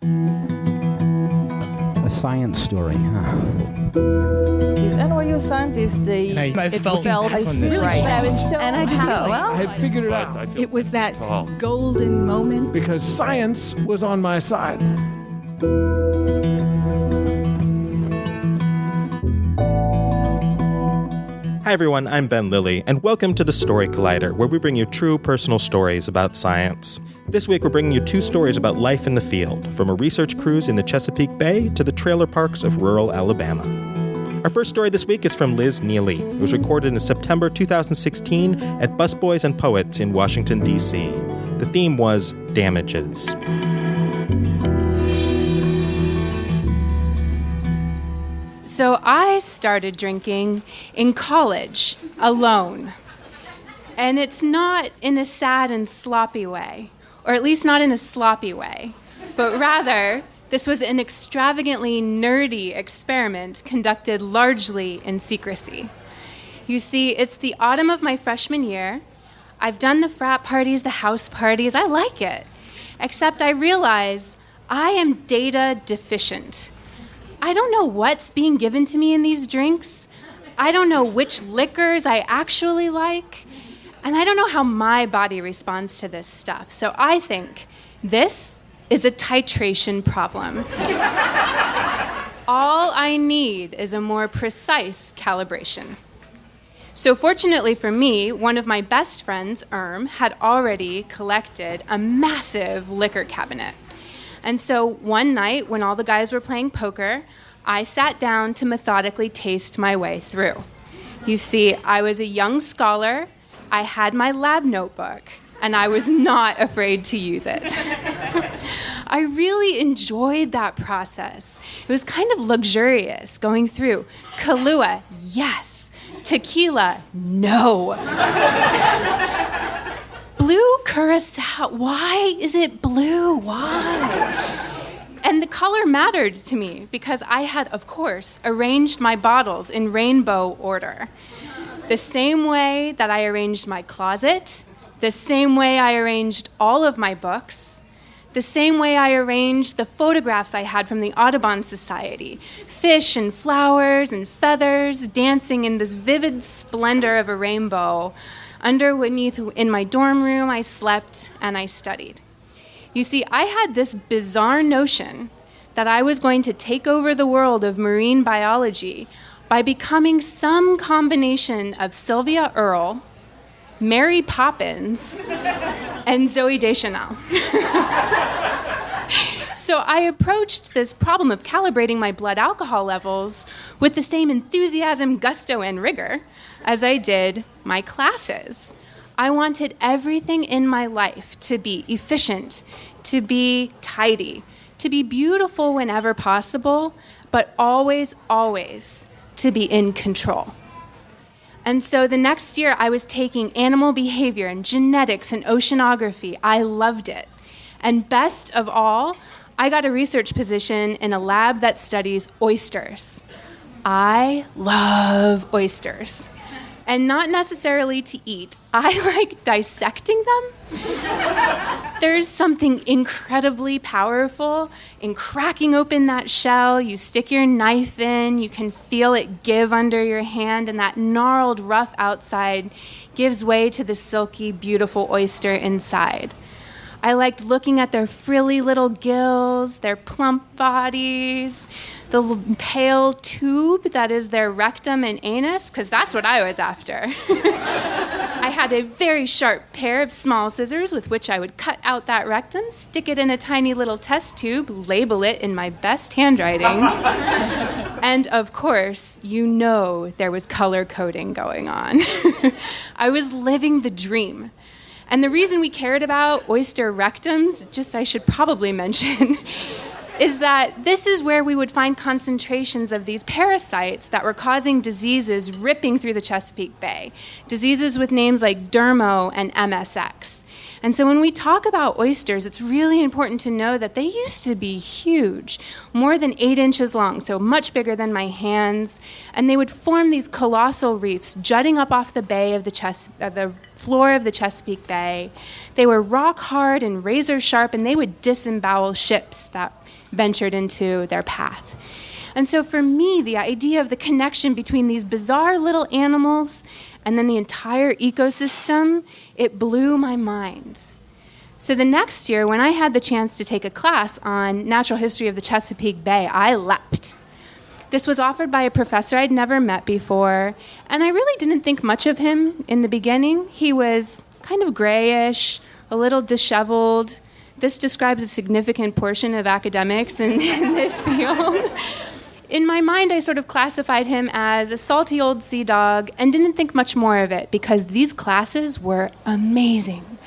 A science story, huh? These NYU scientists, I felt right. I was so And I just thought, well, I figured it out It was that golden moment. because science was on my side. Hi everyone, I'm Ben Lilly, and welcome to the Story Collider, where we bring you true personal stories about science. This week we're bringing you two stories about life in the field, from a research cruise in the Chesapeake Bay to the trailer parks of rural Alabama. Our first story this week is from Liz Neely. It was recorded in September 2016 at Busboys and Poets in Washington, D.C. The theme was damages. So I started drinking in college, alone. And it's not in a sad and sloppy way, or at least not in a sloppy way, but rather, this was an extravagantly nerdy experiment conducted largely in secrecy. You see, it's the autumn of my freshman year. I've done the frat parties, the house parties. I like it. Except I realize I am data deficient. I don't know what's being given to me in these drinks. I don't know which liquors I actually like. And I don't know how my body responds to this stuff. So I think this is a titration problem. All I need is a more precise calibration. So fortunately for me, one of my best friends, had already collected a massive liquor cabinet. And so one night, when all the guys were playing poker, I sat down to methodically taste my way through. You see, I was a young scholar, I had my lab notebook, and I was not afraid to use it. I really enjoyed that process. It was kind of luxurious going through. Kahlua, yes. Tequila, no. Blue curacao, why is it blue? Why? And the color mattered to me because I had, of course, arranged my bottles in rainbow order. The same way that I arranged my closet, the same way I arranged all of my books, the same way I arranged the photographs I had from the Audubon Society. Fish and flowers and feathers dancing in this vivid splendor of a rainbow. Underneath, in my dorm room, I slept and I studied. You see, I had this bizarre notion that I was going to take over the world of marine biology by becoming some combination of Sylvia Earle, Mary Poppins, and Zooey Deschanel. So I approached this problem of calibrating my blood alcohol levels with the same enthusiasm, gusto, and rigor as I did my classes. I wanted everything in my life to be efficient, to be tidy, to be beautiful whenever possible, but always, always to be in control. And so the next year I was taking animal behavior and genetics and oceanography. I loved it. And best of all, I got a research position in a lab that studies oysters. I love oysters. And not necessarily to eat. I like dissecting them. There's something incredibly powerful in cracking open that shell. You stick your knife in, you can feel it give under your hand, and that gnarled, rough outside gives way to the silky, beautiful oyster inside. I liked looking at their frilly little gills, their plump bodies, the pale tube that is their rectum and anus, because that's what I was after. I had a very sharp pair of small scissors with which I would cut out that rectum, stick it in a tiny little test tube, label it in my best handwriting. And of course, you know there was color coding going on. I was living the dream. And the reason we cared about oyster rectums, just I should probably mention, is that this is where we would find concentrations of these parasites that were causing diseases ripping through the Chesapeake Bay. Diseases with names like dermo and MSX. And so when we talk about oysters, it's really important to know that they used to be huge, more than 8 inches long, so much bigger than my hands. And they would form these colossal reefs jutting up off the bay of the floor of the Chesapeake Bay. They were rock hard and razor sharp, and they would disembowel ships that ventured into their path. And so for me, the idea of the connection between these bizarre little animals and then the entire ecosystem, it blew my mind. So the next year, when I had the chance to take a class on natural history of the Chesapeake Bay, I leapt. This was offered by a professor I'd never met before, and I really didn't think much of him in the beginning. He was kind of grayish, a little disheveled. This describes a significant portion of academics in this field. In my mind, I sort of classified him as a salty old sea dog and didn't think much more of it because these classes were amazing.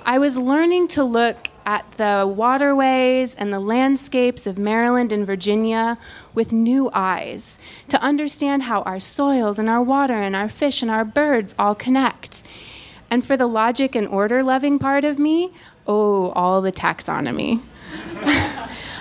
I was learning to look at the waterways and the landscapes of Maryland and Virginia with new eyes, to understand how our soils and our water and our fish and our birds all connect. And for the logic and order-loving part of me, all the taxonomy.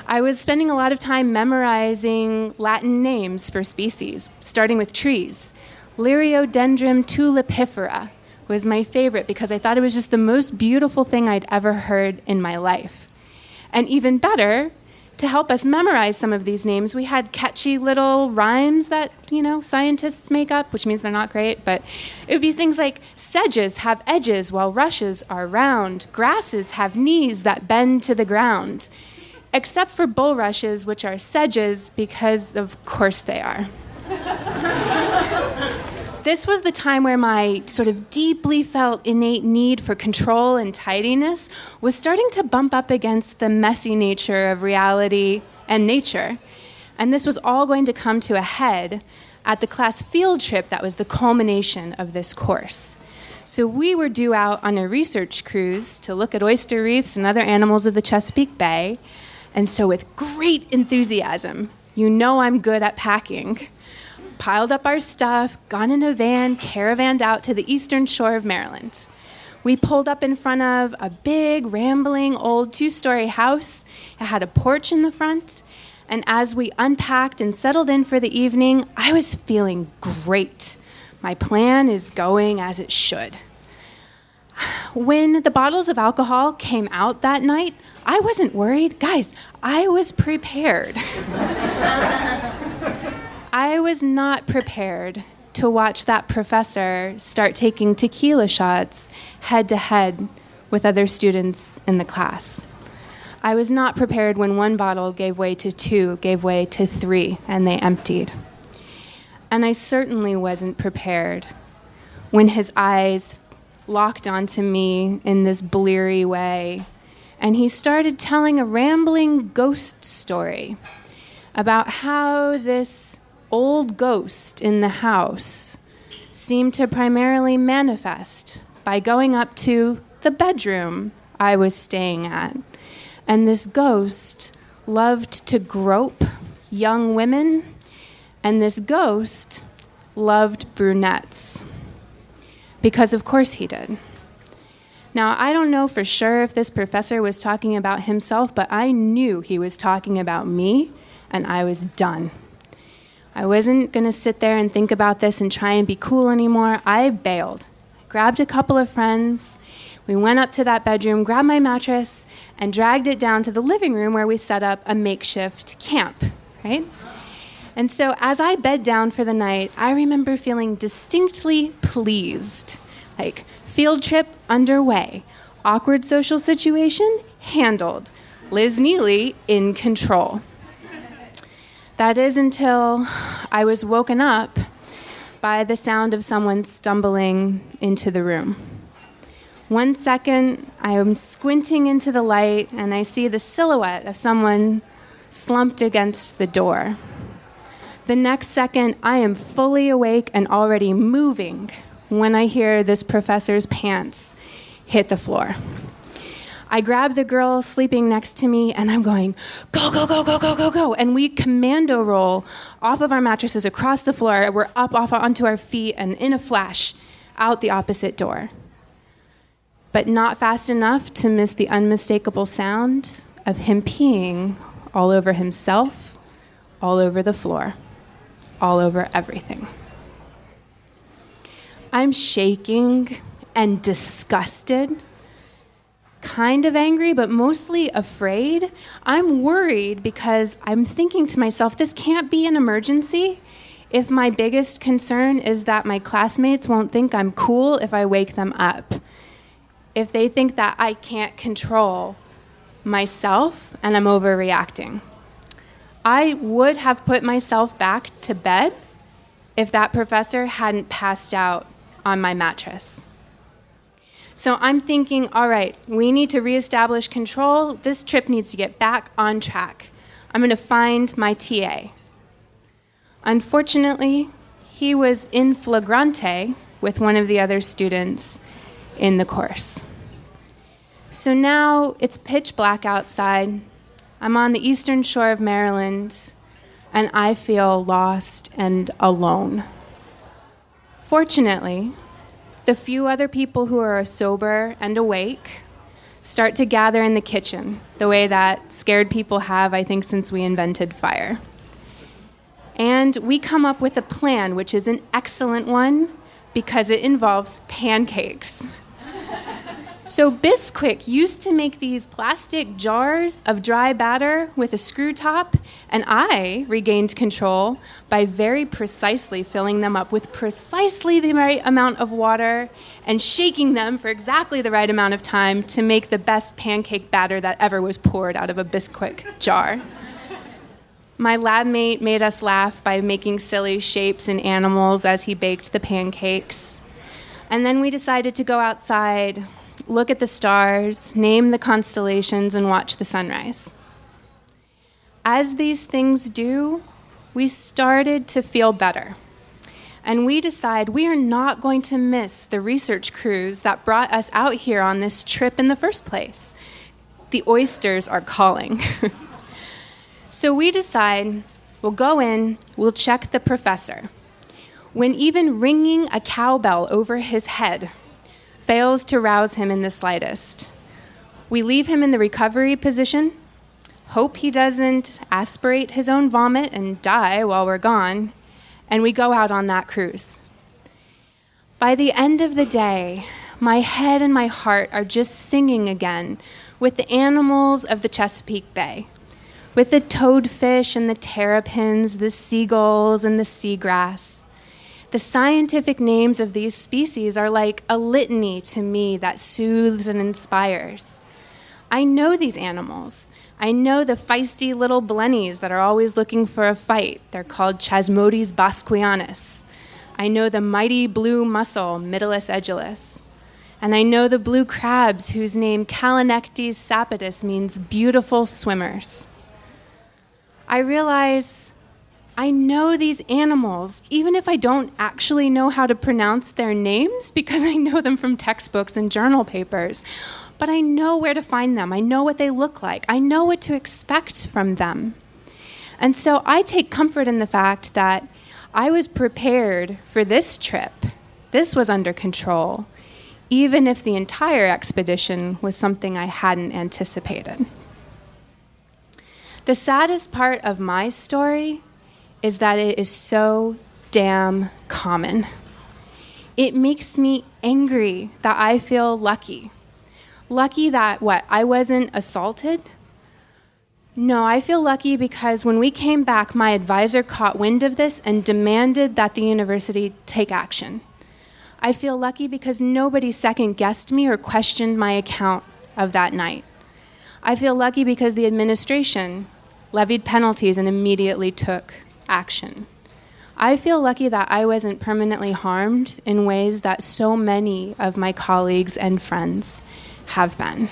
I was spending a lot of time memorizing Latin names for species, starting with trees. Liriodendron tulipifera was my favorite because I thought it was just the most beautiful thing I'd ever heard in my life. And even better, to help us memorize some of these names, we had catchy little rhymes that, scientists make up, which means they're not great, but it would be things like sedges have edges while rushes are round. Grasses have knees that bend to the ground. Except for bulrushes, which are sedges, because of course they are. This was the time where my sort of deeply felt innate need for control and tidiness was starting to bump up against the messy nature of reality and nature. And this was all going to come to a head at the class field trip that was the culmination of this course. So we were due out on a research cruise to look at oyster reefs and other animals of the Chesapeake Bay. And so with great enthusiasm, I'm good at packing, piled up our stuff, got in a van, caravanned out to the eastern shore of Maryland. We pulled up in front of a big, rambling, old 2-story house. It had a porch in the front. And as we unpacked and settled in for the evening, I was feeling great. My plan is going as it should. When the bottles of alcohol came out that night, I wasn't worried. Guys, I was prepared. I was not prepared to watch that professor start taking tequila shots head-to-head with other students in the class. I was not prepared when one bottle gave way to 2, gave way to 3, and they emptied. And I certainly wasn't prepared when his eyes locked onto me in this bleary way, and he started telling a rambling ghost story about how this old ghost in the house seemed to primarily manifest by going up to the bedroom I was staying at. And this ghost loved to grope young women, and this ghost loved brunettes. Because of course he did. Now, I don't know for sure if this professor was talking about himself, but I knew he was talking about me, and I was done. I wasn't going to sit there and think about this and try and be cool anymore. I bailed. I grabbed a couple of friends. We went up to that bedroom, grabbed my mattress, and dragged it down to the living room where we set up a makeshift camp, right? And so as I bed down for the night, I remember feeling distinctly pleased. Like, field trip underway. Awkward social situation handled. Liz Neely in control. That is until I was woken up by the sound of someone stumbling into the room. 1 second, I am squinting into the light, and I see the silhouette of someone slumped against the door. The next second, I am fully awake and already moving when I hear this professor's pants hit the floor. I grab the girl sleeping next to me, and I'm going, go, go, go, go, go, go, go. And we commando roll off of our mattresses across the floor. We're up off onto our feet, and in a flash, out the opposite door. but not fast enough to miss the unmistakable sound of him peeing all over himself, all over the floor, all over everything. I'm shaking and disgusted, kind of angry, but mostly afraid. I'm worried because I'm thinking to myself, this can't be an emergency if my biggest concern is that my classmates won't think I'm cool if I wake them up. If they think that I can't control myself and I'm overreacting. I would have put myself back to bed if that professor hadn't passed out on my mattress. So I'm thinking, all right, we need to reestablish control. This trip needs to get back on track. I'm going to find my TA. Unfortunately, he was in flagrante with one of the other students in the course. So now it's pitch black outside. I'm on the eastern shore of Maryland, and I feel lost and alone. Fortunately, the few other people who are sober and awake start to gather in the kitchen, the way that scared people have, I think, since we invented fire. And we come up with a plan, which is an excellent one because it involves pancakes. So Bisquick used to make these plastic jars of dry batter with a screw top, and I regained control by very precisely filling them up with precisely the right amount of water and shaking them for exactly the right amount of time to make the best pancake batter that ever was poured out of a Bisquick jar. My lab mate made us laugh by making silly shapes and animals as he baked the pancakes. And then we decided to go outside, look at the stars, name the constellations, and watch the sunrise. As these things do, we started to feel better. And we decide we are not going to miss the research crews that brought us out here on this trip in the first place. The oysters are calling. So we decide we'll go in, we'll check the professor. When even ringing a cowbell over his head fails to rouse him in the slightest, we leave him in the recovery position, hope he doesn't aspirate his own vomit and die while we're gone, and we go out on that cruise. By the end of the day, my head and my heart are just singing again with the animals of the Chesapeake Bay, with the toadfish and the terrapins, the seagulls and the seagrass. The scientific names of these species are like a litany to me that soothes and inspires. I know these animals. I know the feisty little blennies that are always looking for a fight. They're called Chasmodes bosquianus. I know the mighty blue mussel, Mytilus edulis. And I know the blue crabs whose name Calanectes sapidus means beautiful swimmers. I realize I know these animals, even if I don't actually know how to pronounce their names, because I know them from textbooks and journal papers. But I know where to find them. I know what they look like. I know what to expect from them. And so I take comfort in the fact that I was prepared for this trip. This was under control, even if the entire expedition was something I hadn't anticipated. The saddest part of my story is that it is so damn common. It makes me angry that I feel lucky. Lucky that, I wasn't assaulted? No, I feel lucky because when we came back, my advisor caught wind of this and demanded that the university take action. I feel lucky because nobody second-guessed me or questioned my account of that night. I feel lucky because the administration levied penalties and immediately took action. I feel lucky that I wasn't permanently harmed in ways that so many of my colleagues and friends have been.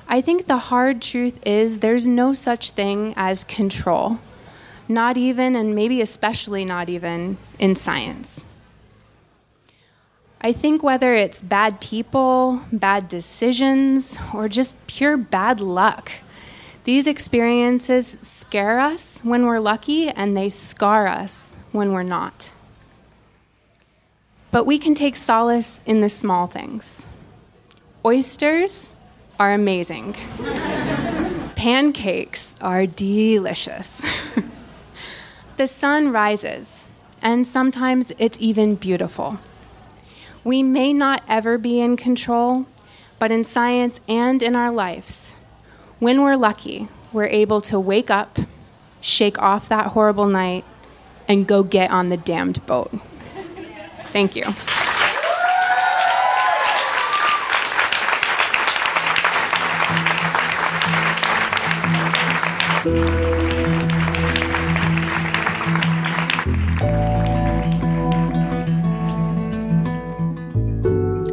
I think the hard truth is there's no such thing as control, not even, and maybe especially not even, in science. I think whether it's bad people, bad decisions, or just pure bad luck, these experiences scare us when we're lucky, and they scar us when we're not. But we can take solace in the small things. Oysters are amazing. Pancakes are delicious. The sun rises, and sometimes it's even beautiful. We may not ever be in control, but in science and in our lives, when we're lucky, we're able to wake up, shake off that horrible night, and go get on the damned boat. Thank you.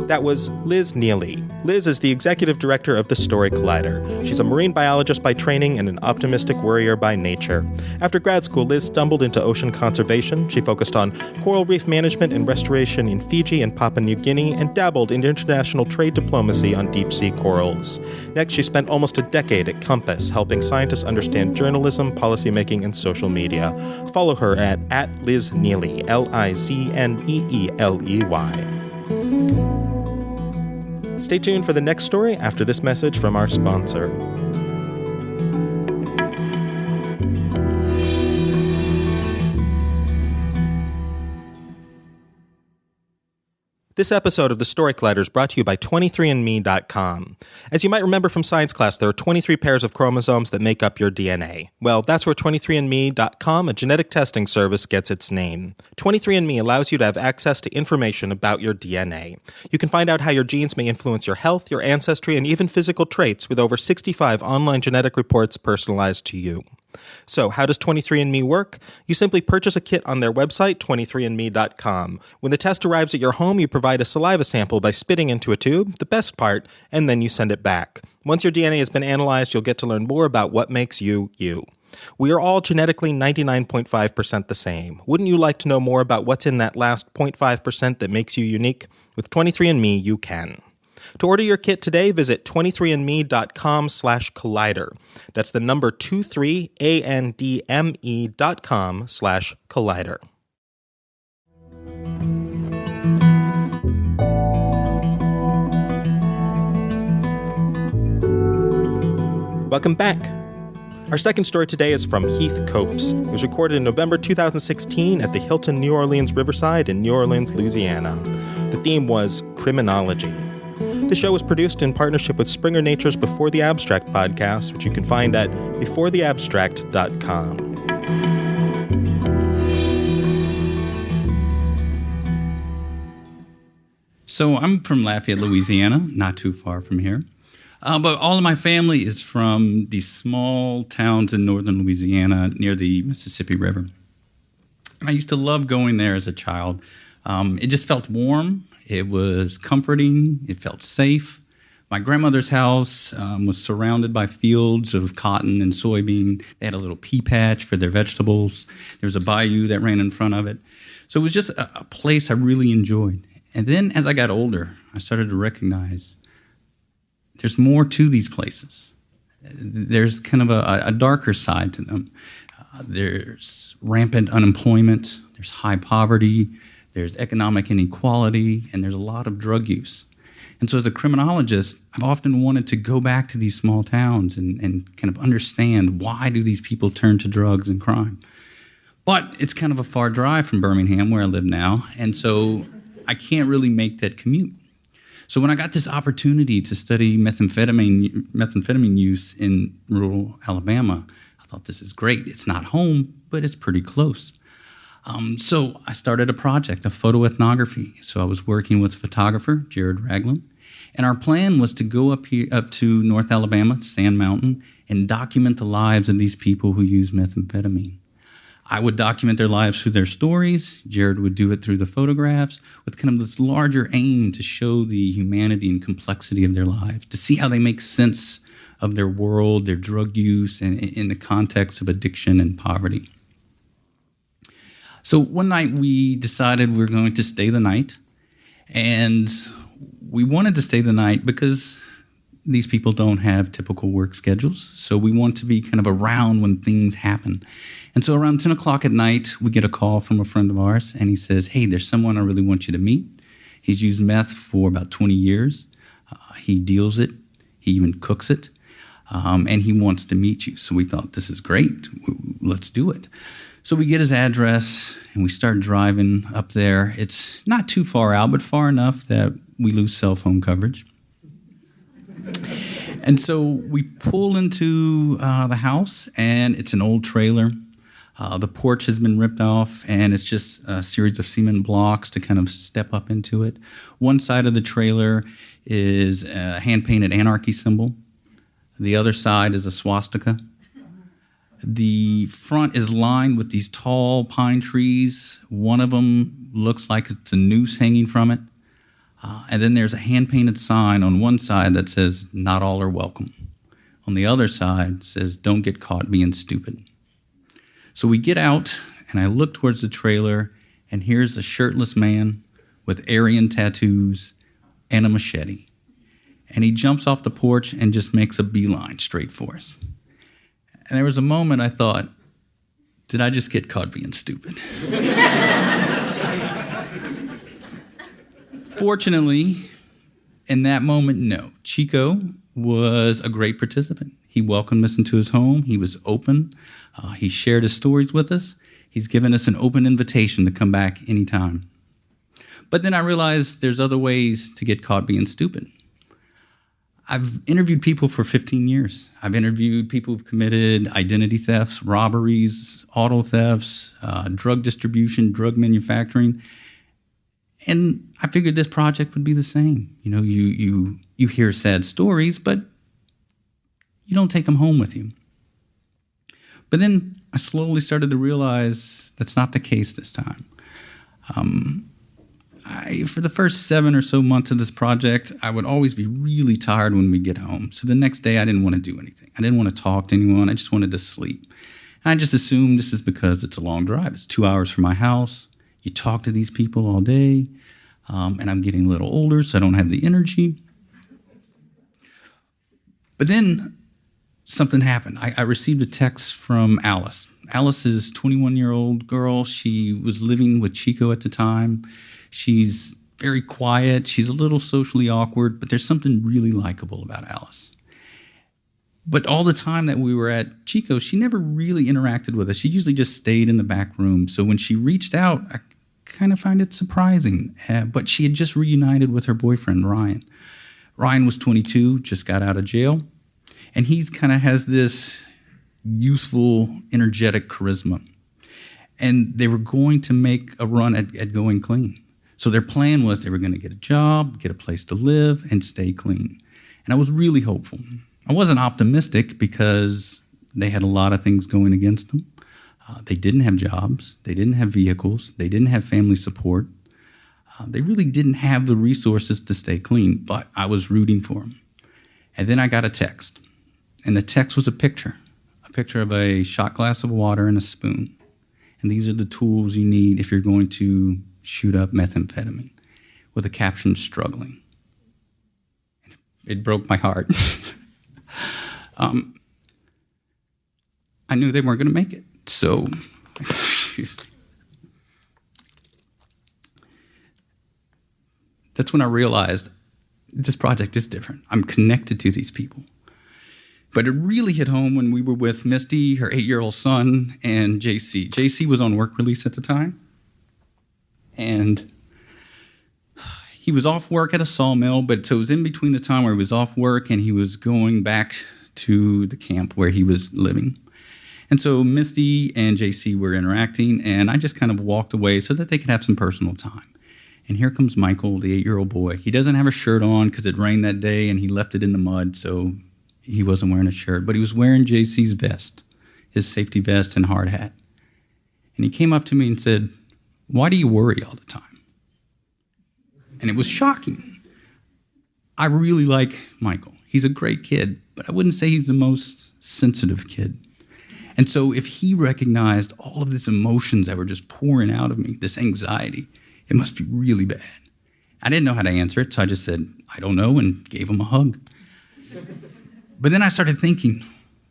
That was Liz Neely. Liz is the executive director of the Story Collider. She's a marine biologist by training and an optimistic worrier by nature. After grad school, Liz stumbled into ocean conservation. She focused on coral reef management and restoration in Fiji and Papua New Guinea and dabbled in international trade diplomacy on deep-sea corals. Next, she spent almost a decade at Compass, helping scientists understand journalism, policymaking, and social media. Follow her at Liz Neely, LizNeeley. Stay tuned for the next story after this message from our sponsor. This episode of The Story Collider is brought to you by 23andMe.com. As you might remember from science class, there are 23 pairs of chromosomes that make up your DNA. Well, that's where 23andMe.com, a genetic testing service, gets its name. 23andMe allows you to have access to information about your DNA. You can find out how your genes may influence your health, your ancestry, and even physical traits with over 65 online genetic reports personalized to you. So, how does 23andMe work? You simply purchase a kit on their website, 23andMe.com. When the test arrives at your home, you provide a saliva sample by spitting into a tube, the best part, and then you send it back. Once your DNA has been analyzed, you'll get to learn more about what makes you, you. We are all genetically 99.5% the same. Wouldn't you like to know more about what's in that last 0.5% that makes you unique? With 23andMe, you can. To order your kit today, visit 23andme.com/collider. That's the number 23andme.com/collider. Welcome back. Our second story today is from Heath Copes. It was recorded in November 2016 at the Hilton New Orleans Riverside in New Orleans, Louisiana. The theme was criminology. The show was produced in partnership with Springer Nature's Before the Abstract podcast, which you can find at beforetheabstract.com. So I'm from Lafayette, Louisiana, not too far from here. But all of my family is from these small towns in northern Louisiana near the Mississippi River. I used to love going there as a child. It just felt warm. It was comforting. It felt safe. My grandmother's house was surrounded by fields of cotton and soybean. They had a little pea patch for their vegetables. There was a bayou that ran in front of it. So it was just a place I really enjoyed. And then as I got older, I started to recognize there's more to these places. There's kind of a darker side to them. There's rampant unemployment. There's high poverty. There's economic inequality, and there's a lot of drug use. And so as a criminologist, I've often wanted to go back to these small towns and kind of understand why do these people turn to drugs and crime. But it's kind of a far drive from Birmingham, where I live now, and so I can't really make that commute. So when I got this opportunity to study methamphetamine use in rural Alabama, I thought, this is great. It's not home, but it's pretty close. So I started a project, a photoethnography. So I was working with photographer Jared Ragland, and our plan was to go up to North Alabama, Sand Mountain, and document the lives of these people who use methamphetamine. I would document their lives through their stories. Jared would do it through the photographs with kind of this larger aim to show the humanity and complexity of their lives, to see how they make sense of their world, their drug use, and in the context of addiction and poverty. So one night we decided we were going to stay the night, and we wanted to stay the night because these people don't have typical work schedules, so we want to be kind of around when things happen. And so around 10 o'clock at night, we get a call from a friend of ours, and he says, hey, there's someone I really want you to meet. He's used meth for about 20 years. He deals it. He even cooks it. And he wants to meet you. So we thought, this is great. Let's do it. So we get his address, and we start driving up there. It's not too far out, but far enough that we lose cell phone coverage. And so we pull into the house, and it's an old trailer. The porch has been ripped off, and it's just a series of cement blocks to kind of step up into it. One side of the trailer is a hand-painted anarchy symbol. The other side is a swastika. The front is lined with these tall pine trees. One of them looks like it's a noose hanging from it. And then there's a hand-painted sign on one side that says, "Not all are welcome." On the other side says, "Don't get caught being stupid." So we get out, and I look towards the trailer, and here's a shirtless man with Aryan tattoos and a machete. And he jumps off the porch and just makes a beeline straight for us. And there was a moment I thought, did I just get caught being stupid? Fortunately, in that moment, no. Chico was a great participant. He welcomed us into his home. He was open. He shared his stories with us. He's given us an open invitation to come back anytime. But then I realized there's other ways to get caught being stupid. I've interviewed people for 15 years. I've interviewed people who've committed identity thefts, robberies, auto thefts, drug distribution, drug manufacturing. And I figured this project would be the same. You know, you hear sad stories, but you don't take them home with you. But then I slowly started to realize that's not the case this time. For the first 7 or so months of this project, I would always be really tired when we get home. So the next day, I didn't want to do anything. I didn't want to talk to anyone. I just wanted to sleep. And I just assumed this is because it's a long drive. It's 2 hours from my house. You talk to these people all day. And I'm getting a little older, so I don't have the energy. But then something happened. I received a text from Alice. Alice is a 21-year-old girl. She was living with Chico at the time. She's very quiet. She's a little socially awkward, but there's something really likable about Alice. But all the time that we were at Chico, she never really interacted with us. She usually just stayed in the back room. So when she reached out, I kind of find it surprising. But she had just reunited with her boyfriend, Ryan. Ryan was 22, just got out of jail. And he kind of has this useful, energetic charisma. And they were going to make a run at going clean. So their plan was they were going to get a job, get a place to live, and stay clean. And I was really hopeful. I wasn't optimistic because they had a lot of things going against them. They didn't have jobs. They didn't have vehicles. They didn't have family support. They really didn't have the resources to stay clean, but I was rooting for them. And then I got a text. And the text was a picture of a shot glass of water and a spoon. And these are the tools you need if you're going to shoot up methamphetamine, with a caption, "Struggling." It broke my heart. I knew they weren't going to make it. So, that's when I realized this project is different. I'm connected to these people. But it really hit home when we were with Misty, her 8-year-old son, and JC. JC was on work release at the time. And he was off work at a sawmill, but so it was in between the time where he was off work and he was going back to the camp where he was living. And so Misty and JC were interacting, and I just kind of walked away so that they could have some personal time. And here comes Michael, the 8-year-old boy. He doesn't have a shirt on because it rained that day, and he left it in the mud, so he wasn't wearing a shirt. But he was wearing JC's vest, his safety vest and hard hat. And he came up to me and said, "Why do you worry all the time?" And it was shocking. I really like Michael. He's a great kid, but I wouldn't say he's the most sensitive kid. And so if he recognized all of these emotions that were just pouring out of me, this anxiety, it must be really bad. I didn't know how to answer it, so I just said, "I don't know," and gave him a hug. But then I started thinking,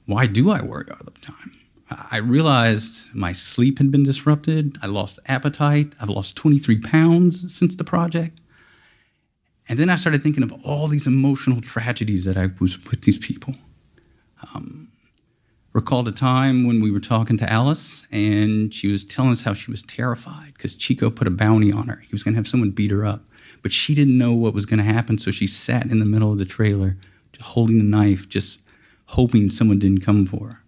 why do I worry all the time? I realized my sleep had been disrupted. I lost appetite. I've lost 23 pounds since the project. And then I started thinking of all these emotional tragedies that I was with these people. Recalled a time when we were talking to Alice, and she was telling us how she was terrified because Chico put a bounty on her. He was going to have someone beat her up. But she didn't know what was going to happen, so she sat in the middle of the trailer holding a knife, just hoping someone didn't come for her.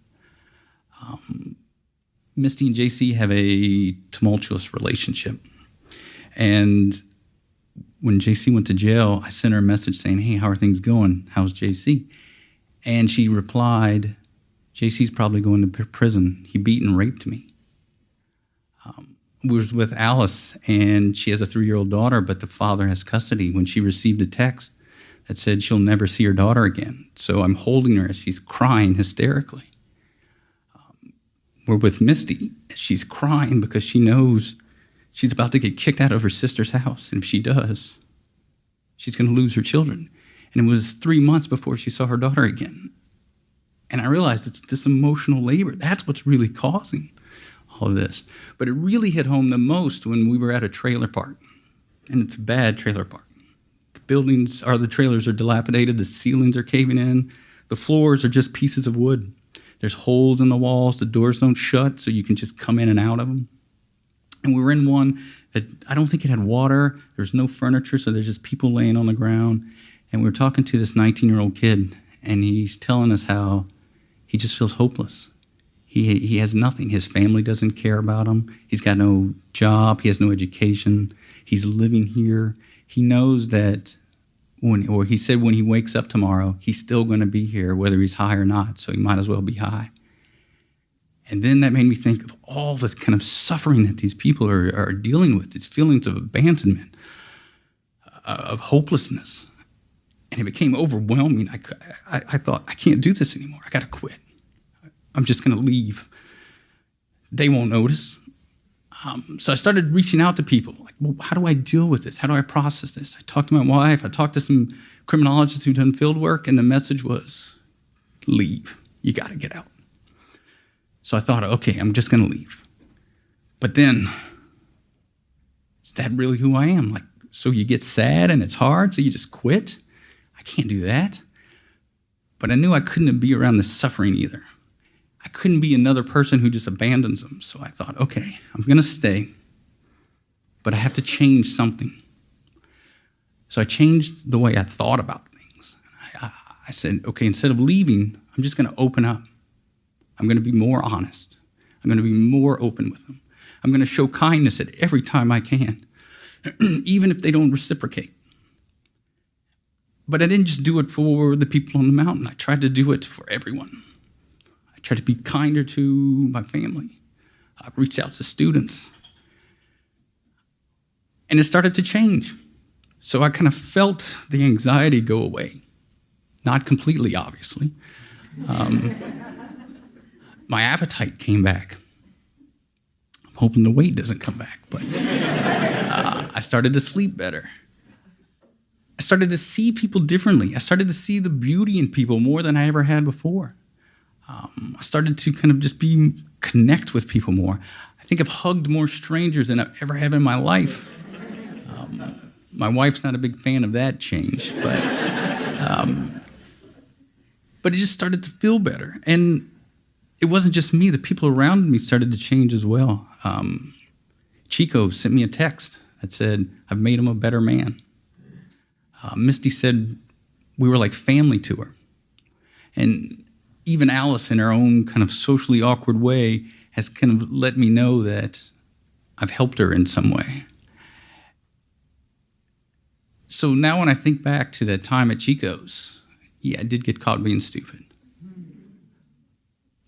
Misty and JC have a tumultuous relationship. And when JC went to jail, I sent her a message saying, "Hey, how are things going? How's JC?" And she replied, "JC's probably going to prison. He beat and raped me." We was with Alice, and she has a 3-year-old daughter, but the father has custody. When she received a text that said she'll never see her daughter again. So I'm holding her as she's crying hysterically. We're with Misty. She's crying because she knows she's about to get kicked out of her sister's house. And if she does, she's going to lose her children. And it was 3 months before she saw her daughter again. And I realized it's this emotional labor. That's what's really causing all of this. But it really hit home the most when we were at a trailer park. And it's a bad trailer park. The trailers are dilapidated. The ceilings are caving in. The floors are just pieces of wood. There's holes in the walls. The doors don't shut, so you can just come in and out of them. And we were in one that I don't think it had water. There's no furniture, so there's just people laying on the ground. And we were talking to this 19-year-old kid, and he's telling us how he just feels hopeless. He has nothing. His family doesn't care about him. He's got no job. He has no education. He's living here. He knows that he said when he wakes up tomorrow, he's still going to be here, whether he's high or not, so he might as well be high. And then that made me think of all the kind of suffering that these people are dealing with, these feelings of abandonment, of hopelessness. And it became overwhelming. I thought, I can't do this anymore. I got to quit. I'm just going to leave. They won't notice. So I started reaching out to people. Like, well, how do I deal with this? How do I process this? I talked to my wife. I talked to some criminologists who've done field work, and the message was, leave. You got to get out. So I thought, okay, I'm just going to leave. But then, is that really who I am? Like, so you get sad and it's hard, so you just quit? I can't do that. But I knew I couldn't be around the suffering either. I couldn't be another person who just abandons them. So I thought, okay, I'm going to stay, but I have to change something. So I changed the way I thought about things. I said, okay, instead of leaving, I'm just going to open up. I'm going to be more honest. I'm going to be more open with them. I'm going to show kindness at every time I can, even if they don't reciprocate. But I didn't just do it for the people on the mountain. I tried to do it for everyone. I tried to be kinder to my family. I reached out to students. And it started to change. So I kind of felt the anxiety go away. Not completely, obviously. My appetite came back. I'm hoping the weight doesn't come back, but I started to sleep better. I started to see people differently. I started to see the beauty in people more than I ever had before. I started to kind of just connect with people more. I think I've hugged more strangers than I've ever have in my life. My wife's not a big fan of that change, but it just started to feel better. And it wasn't just me. The people around me started to change as well. Chico sent me a text that said, I've made him a better man. Misty said we were like family to her. And even Alice, in her own kind of socially awkward way, has kind of let me know that I've helped her in some way. So now when I think back to that time at Chico's, yeah, I did get caught being stupid.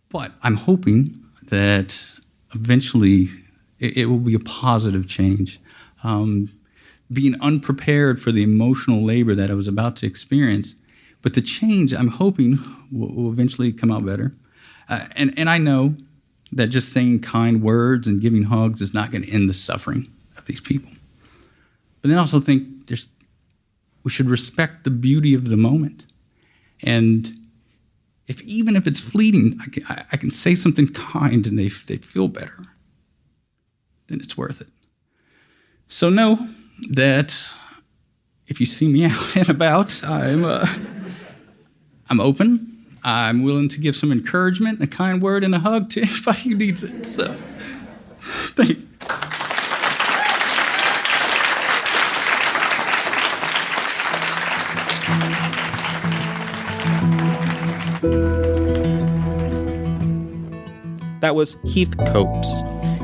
But I'm hoping that eventually it will be a positive change. Being unprepared for the emotional labor that I was about to experience. But the change, I'm hoping, will eventually come out better. And I know that just saying kind words and giving hugs is not going to end the suffering of these people. But then I also think we should respect the beauty of the moment. And even if it's fleeting, I can say something kind and they feel better, then it's worth it. So know that if you see me out and about, I'm open. I'm willing to give some encouragement, a kind word, and a hug to anybody who needs it. So, thank you. That was Heath Copes.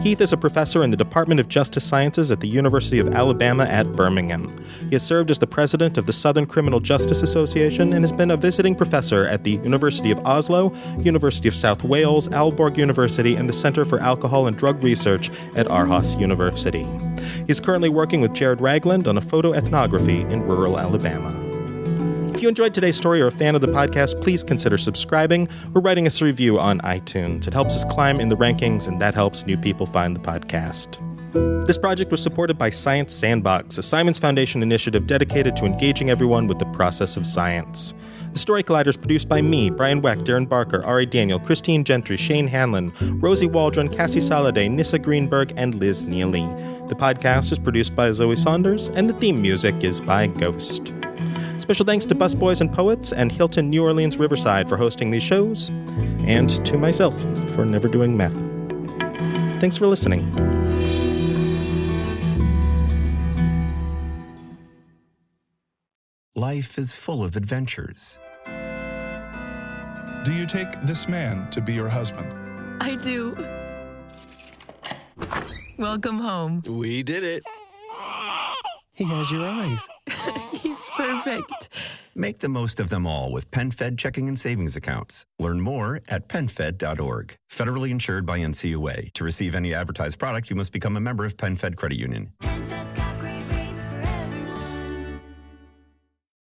Heath is a professor in the Department of Justice Sciences at the University of Alabama at Birmingham. He has served as the president of the Southern Criminal Justice Association and has been a visiting professor at the University of Oslo, University of South Wales, Aalborg University, and the Center for Alcohol and Drug Research at Aarhus University. He is currently working with Jared Ragland on a photoethnography in rural Alabama. If you enjoyed today's story or a fan of the podcast, please consider subscribing or writing us a review on iTunes. It helps us climb in the rankings, and that helps new people find the podcast. This project was supported by Science Sandbox, a Simons Foundation initiative dedicated to engaging everyone with the process of science. The Story Collider is produced by me, Brian Weck, Darren Barker, Ari Daniel, Christine Gentry, Shane Hanlon, Rosie Waldron, Cassie Saladay, Nissa Greenberg, and Liz Neely. The podcast is produced by Zoe Saunders, and the theme music is by Ghost. Special thanks to Busboys and Poets and Hilton New Orleans Riverside for hosting these shows, and to myself for never doing math. Thanks for listening. Life is full of adventures. Do you take this man to be your husband? I do. Welcome home. We did it. He has your eyes. He's perfect. Make the most of them all with PenFed checking and savings accounts. Learn more at PenFed.org. Federally insured by NCUA. To receive any advertised product, you must become a member of PenFed Credit Union.